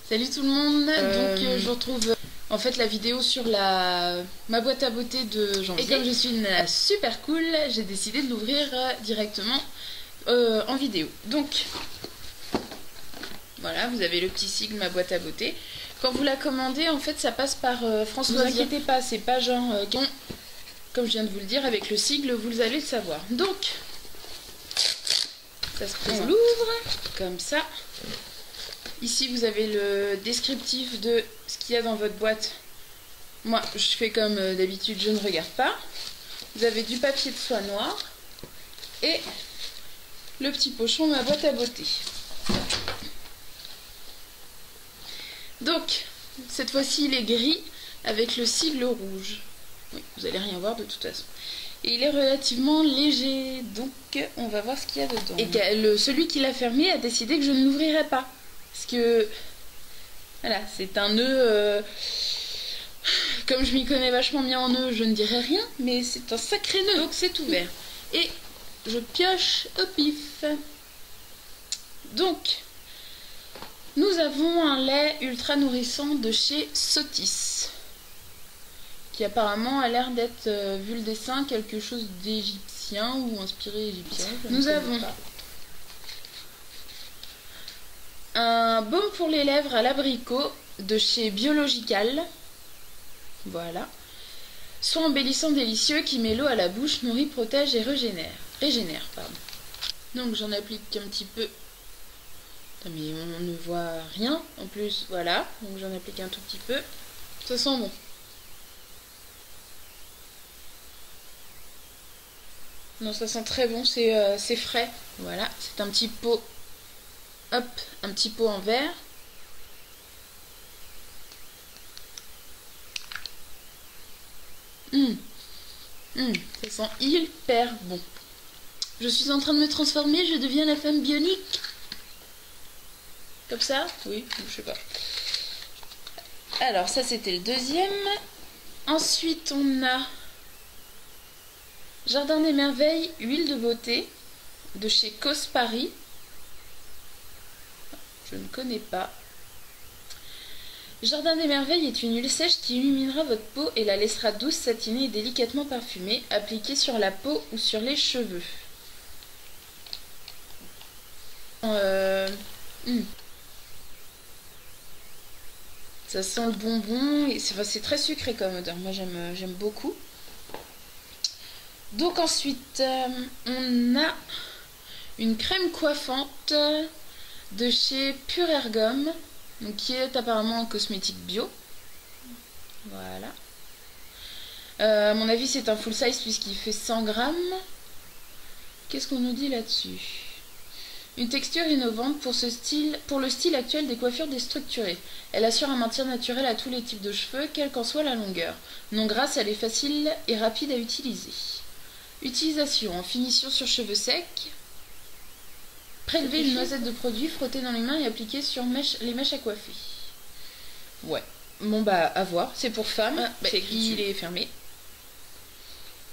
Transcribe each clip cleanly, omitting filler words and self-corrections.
Salut tout le monde, donc je retrouve en fait la vidéo sur ma boîte à beauté de janvier. Et comme je suis une nana super cool, j'ai décidé de l'ouvrir directement en vidéo. Donc voilà, vous avez le petit sigle ma boîte à beauté. Quand vous la commandez, en fait ça passe par France Loisirs. Ne vous inquiétez pas, c'est pas genre comme je viens de vous le dire, avec le sigle vous allez le savoir. Donc ça se présente, on l'ouvre comme ça. Ici vous avez le descriptif de ce qu'il y a dans votre boîte. Moi je fais comme d'habitude, je ne regarde pas. Vous avez du papier de soie noir et le petit pochon ma boîte à beauté. Donc cette fois-ci il est gris avec le sigle rouge. Oui, vous allez rien voir de toute façon. Et il est relativement léger, donc on va voir ce qu'il y a dedans. Et celui qui l'a fermé a décidé que je ne l'ouvrirai pas. Parce que, voilà, c'est un nœud, comme je m'y connais vachement bien en nœud, je ne dirai rien, mais c'est un sacré nœud, donc c'est ouvert. Et je pioche au pif. Donc, nous avons un lait ultra nourrissant de chez Sotis, qui apparemment a l'air d'être, vu le dessin, quelque chose d'égyptien ou inspiré égyptien. Nous avons un baume pour les lèvres à l'abricot de chez Biological. Voilà. Soin embellissant délicieux qui met l'eau à la bouche, nourrit, protège et régénère. Pardon. Donc j'en applique un petit peu. Putain, mais on ne voit rien. En plus, voilà. Donc j'en applique un tout petit peu. Ça sent bon. Non, ça sent très bon. C'est frais. Voilà. C'est un petit pot. Hop, un petit pot en verre. Ça sent hyper bon. Je suis en train de me transformer, je deviens la femme bionique. Comme ça? Oui, je sais pas. Alors, ça c'était le deuxième. Ensuite, on a Jardin des Merveilles, huile de beauté de chez Cos Paris. Je ne connais pas. Jardin des Merveilles est une huile sèche qui illuminera votre peau et la laissera douce, satinée et délicatement parfumée, appliquée sur la peau ou sur les cheveux. Ça sent le bonbon et c'est très sucré comme odeur. Moi j'aime beaucoup. Donc ensuite on a une crème coiffante de chez Pure Ergom, donc qui est apparemment un cosmétique bio. Voilà. À mon avis c'est un full size puisqu'il fait 100 grammes. Qu'est-ce qu'on nous dit là-dessus? Une texture innovante pour le style actuel des coiffures déstructurées. Elle assure un maintien naturel à tous les types de cheveux, quelle qu'en soit la longueur. Non grasse, elle est facile et rapide à utiliser. Utilisation en finition sur cheveux secs. Prélever une noisette de produit, frotter dans les mains et appliquer sur les mèches à coiffer. Ouais. Bon bah à voir. C'est pour femmes. Il est fermé.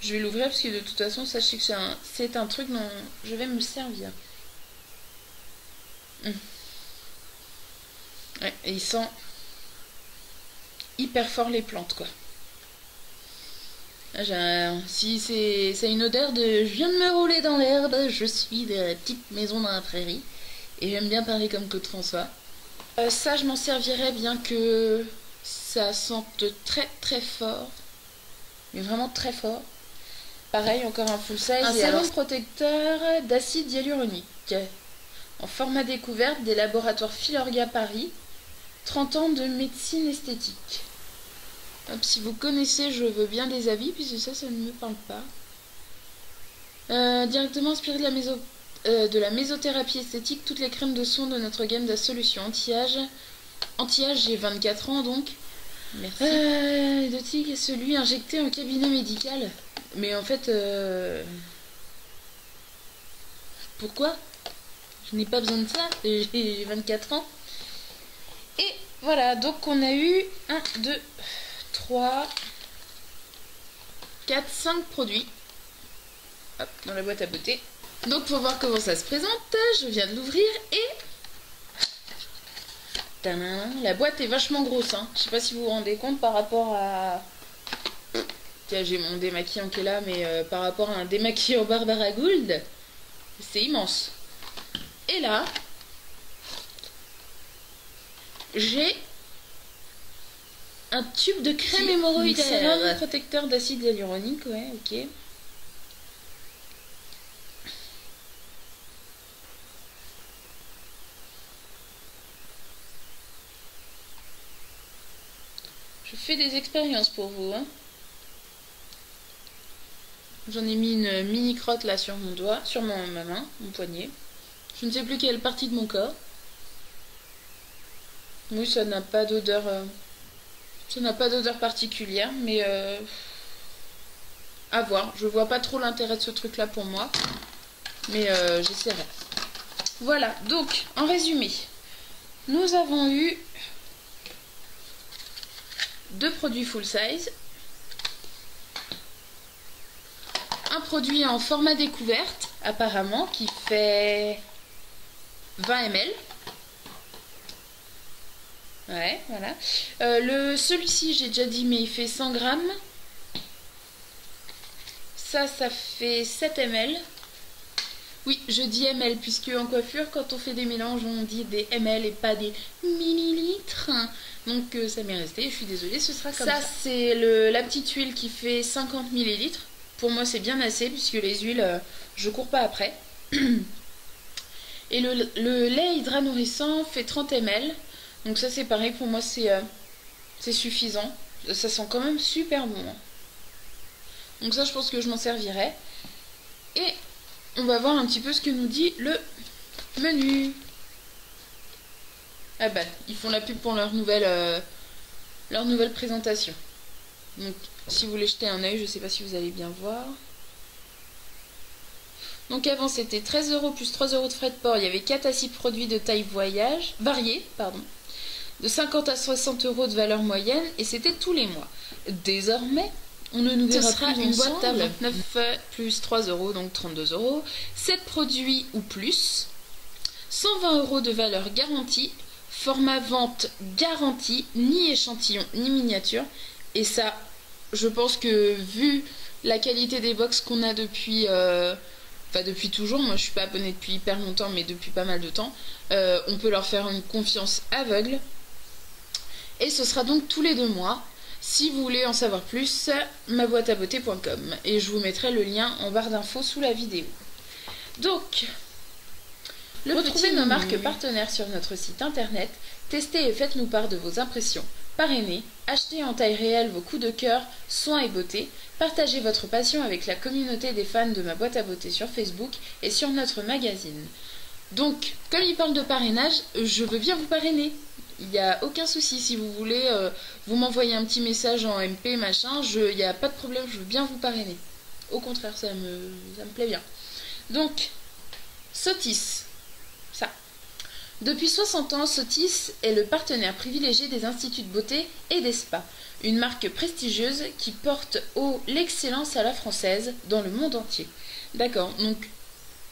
Je vais l'ouvrir parce que de toute façon sachez que c'est un truc dont je vais me servir. Ouais, et il sent hyper fort les plantes quoi. Si c'est une odeur de je viens de me rouler dans l'herbe, je suis de la petite maison dans la prairie et j'aime bien parler comme Claude François. Ça je m'en servirais bien que ça sente très très fort, mais vraiment très fort. Pareil, encore un full size. Un sérum protecteur d'acide hyaluronique en format découverte des laboratoires Filorga Paris. 30 ans de médecine esthétique. Hop, si vous connaissez, je veux bien des avis, puisque ça ne me parle pas. Directement inspiré de la mésothérapie esthétique, toutes les crèmes de soins de notre gamme de solutions anti-âge. Anti-âge, j'ai 24 ans donc. Merci. Dotique est celui injecté en cabinet médical. Mais en fait, pourquoi? Je n'ai pas besoin de ça, j'ai 24 ans. Et voilà, donc on a eu 1, 2, 3, 4, 5 produits. Hop, dans la boîte à beauté. Donc pour voir comment ça se présente, je viens de l'ouvrir et Tadam. La boîte est vachement grosse, hein. Je sais pas si vous vous rendez compte par rapport à... Tiens, j'ai mon démaquillant qui est là, mais par rapport à un démaquillant Barbara Gould, c'est immense. Et là, j'ai un tube de crème hémorroïdaire. C'est un protecteur d'acide hyaluronique, ouais, ok. Je fais des expériences pour vous, hein. J'en ai mis une mini crotte là sur mon doigt, sur ma main, mon poignet. Je ne sais plus quelle partie de mon corps. Oui, ça n'a pas d'odeur. Ça n'a pas d'odeur particulière, mais à voir. Je vois pas trop l'intérêt de ce truc là pour moi, mais j'essaierai. Voilà, donc en résumé, nous avons eu 2 produits full size, un produit en format découverte apparemment qui fait 20 ml. Ouais, voilà. Celui-ci, j'ai déjà dit, mais il fait 100 grammes. Ça fait 7 ml. Oui, je dis ml, puisque en coiffure, quand on fait des mélanges, on dit des ml et pas des millilitres. Donc ça m'est resté, je suis désolée, ce sera comme ça. Ça, c'est la petite huile qui fait 50 millilitres. Pour moi, c'est bien assez, puisque les huiles, je cours pas après. Et le lait hydra nourrissant fait 30 ml. Donc ça, c'est pareil, pour moi, c'est suffisant. Ça sent quand même super bon. Donc ça, je pense que je m'en servirai. Et on va voir un petit peu ce que nous dit le menu. Ah bah, ils font la pub pour leur nouvelle présentation. Donc, si vous voulez jeter un œil, je ne sais pas si vous allez bien voir. Donc avant, c'était 13 € plus 3 € de frais de port. Il y avait 4 à 6 produits de taille variée, de 50 à 60 € de valeur moyenne, et c'était tous les mois. Désormais, on ne nous verra plus une boîte à 29 plus 3 €, donc 32 €. 7 produits ou plus. 120 € de valeur garantie. Format vente garanti, ni échantillon, ni miniature. Et ça, je pense que vu la qualité des box qu'on a depuis... depuis toujours, moi je suis pas abonnée depuis hyper longtemps, mais depuis pas mal de temps, on peut leur faire une confiance aveugle. Et ce sera donc tous les 2 mois. Si vous voulez en savoir plus, maboîteabeauté.com, et je vous mettrai le lien en barre d'infos sous la vidéo. Donc, retrouvez nos marques partenaires sur notre site internet, testez et faites-nous part de vos impressions. Parrainez, achetez en taille réelle vos coups de cœur, soins et beauté, partagez votre passion avec la communauté des fans de Ma Boîte à Beauté sur Facebook et sur notre magazine. Donc, comme il parle de parrainage, je veux bien vous parrainer. Il n'y a aucun souci, si vous voulez, vous m'envoyez un petit message en MP, machin, il n'y a pas de problème, je veux bien vous parrainer. Au contraire, ça me plaît bien. Donc, Sotis, ça. Depuis 60 ans, Sotis est le partenaire privilégié des instituts de beauté et des spas. Une marque prestigieuse qui porte haut l'excellence à la française dans le monde entier. D'accord, donc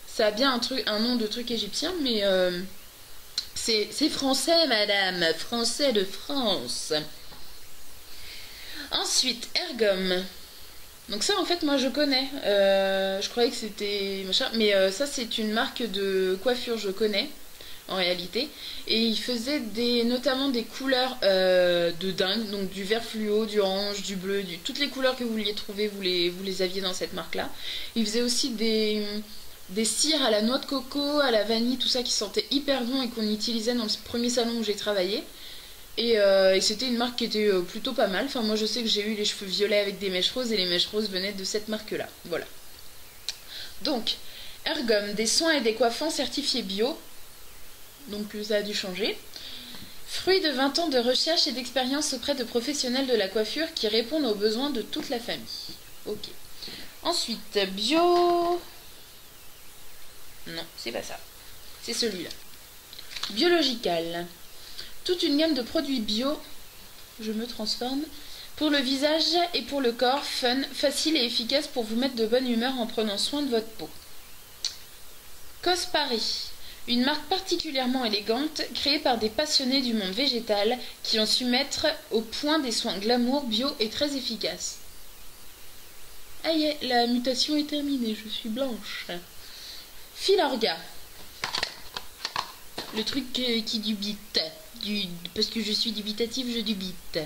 ça a bien un nom de truc égyptien, mais c'est français, madame, français de France. Ensuite, Ergom. Donc ça, en fait, moi je connais. Je croyais que c'était machin, mais ça c'est une marque de coiffure, je connais en réalité. Et ils faisaient notamment des couleurs de dingue, donc du vert fluo, du orange, du bleu, toutes les couleurs que vous vouliez trouver, vous les aviez dans cette marque-là. Ils faisaient aussi des cires à la noix de coco, à la vanille, tout ça qui sentait hyper bon et qu'on utilisait dans le premier salon où j'ai travaillé. Et c'était une marque qui était plutôt pas mal. Enfin, moi je sais que j'ai eu les cheveux violets avec des mèches roses et les mèches roses venaient de cette marque-là. Voilà. Donc, Ergom, des soins et des coiffants certifiés bio. Donc ça a dû changer. Fruit de 20 ans de recherche et d'expérience auprès de professionnels de la coiffure qui répondent aux besoins de toute la famille. Ok. Ensuite, bio... Non, c'est pas ça. C'est celui-là. Biological. Toute une gamme de produits bio, je me transforme, pour le visage et pour le corps, fun, facile et efficace pour vous mettre de bonne humeur en prenant soin de votre peau. Cospari. Une marque particulièrement élégante, créée par des passionnés du monde végétal qui ont su mettre au point des soins glamour, bio et très efficaces. Ah y est, la mutation est terminée, je suis blanche. Filorga. Le truc qui dubite. Parce que je suis dubitative, je dubite.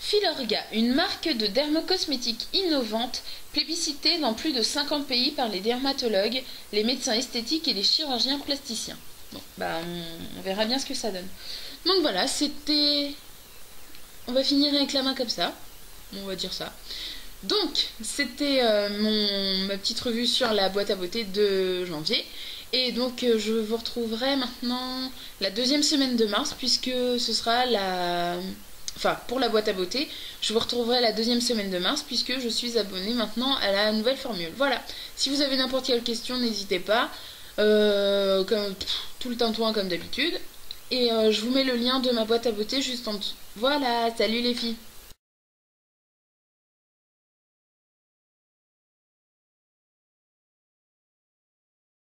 Filorga, une marque de dermocosmétiques innovante, plébiscitée dans plus de 50 pays par les dermatologues, les médecins esthétiques et les chirurgiens plasticiens. Bon, bah on verra bien ce que ça donne. Donc voilà, c'était... On va finir avec la main comme ça. On va dire ça. Donc, c'était ma petite revue sur la boîte à beauté de janvier. Et donc, je vous retrouverai maintenant la deuxième semaine de mars, puisque ce sera la... Enfin, pour la boîte à beauté, je vous retrouverai la deuxième semaine de mars, puisque je suis abonnée maintenant à la nouvelle formule. Voilà, si vous avez n'importe quelle question, n'hésitez pas. Comme tout le tintouin comme d'habitude. Et je vous mets le lien de ma boîte à beauté juste en dessous. Voilà, salut les filles!